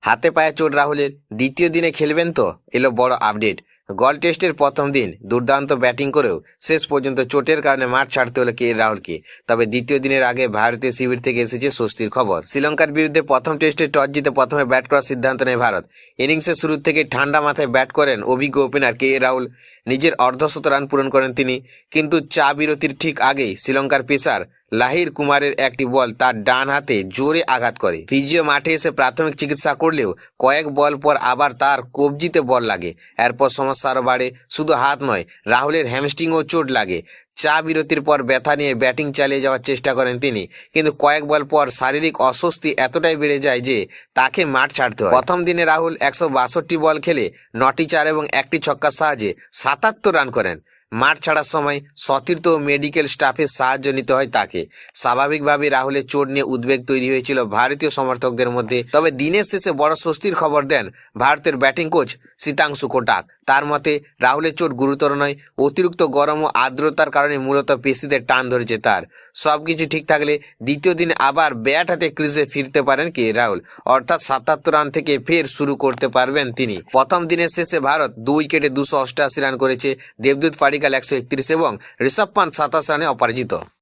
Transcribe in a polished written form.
হাতে পায়ে চোট রাহুলের, দ্বিতীয় দিনে খেলবেন তো? এলো বড় আপডেট। গল টেস্টের প্রথম দিন দুর্দান্ত ব্যাটিং করেও শেষ পর্যন্ত চোটের কারণে মাঠ ছাড়তে হলো কে রাহুলকে। তবে দ্বিতীয় দিনের আগে ভারতীয় শিবির থেকে এসেছে স্বস্তির খবর। শ্রীলঙ্কার বিরুদ্ধে প্রথম টেস্টে টস জিতে প্রথমে ব্যাট করার সিদ্ধান্ত নেয় ভারত। ইনিংসের শুরু থেকে ঠান্ডা মাথায় ব্যাট করেন অভিজ্ঞ ওপেনার কে রাহুল। নিজের অর্ধশত রান পূরণ করেন তিনি। কিন্তু চা বিরতির ঠিক আগেই শ্রীলঙ্কার পেসার লাহির কুমারের একটি বল তার ডান হাতে জোরে আঘাত করে। ফিজিও মাঠে এসে প্রাথমিক চিকিৎসা করলেও কয়েক বল পর আবার তার কবজিতে বল লাগে। এরপর সমস্যা আরও বাড়ে। শুধু হাত নয়, রাহুলের হ্যামস্ট্রিংও চোট লাগে। চা বিরতির পর ব্যথা নিয়ে ব্যাটিং চালিয়ে যাওয়ার চেষ্টা করেন তিনি, কিন্তু কয়েক বল পর শারীরিক অস্বস্তি এতটাই বেড়ে যায় যে তাকে মাঠ ছাড়তে হয়। প্রথম দিনে রাহুল 162 বল খেলে 9টি চার এবং 1টি ছক্কার সাহায্যে 77 রান করেন। মাঠ ছাড়ার সময় সতীর্থ ও মেডিকেল স্টাফের সাহায্য নিতে হয় তাকে। স্বাভাবিকভাবে রাহুলের চোট নিয়ে উদ্বেগ তৈরি হয়েছিল ভারতীয় সমর্থকদের মধ্যে। তবে দিনের শেষে বড় স্বস্তির খবর দেন ভারতের ব্যাটিং কোচ শীতাংশু কোটাক। তার মতে রাহুলের চোট গুরুতর নয়, অতিরিক্ত গরম ও আর্দ্রতার কারণে মূলত পেশিদের টান ধরেছে তার। সবকিছু ঠিক থাকলে দ্বিতীয় দিনে আবার ব্যাট হাতে ক্রিজে ফিরতে পারেন কে রাহুল, অর্থাৎ 77 রান থেকে ফের শুরু করতে পারবেন তিনি। প্রথম দিনের শেষে ভারত 2 উইকেটে 288 রান করেছে। দেবদূত পাডিক্কাল 131 এবং ঋষভ পান্ত 27 রানে অপরাজিত।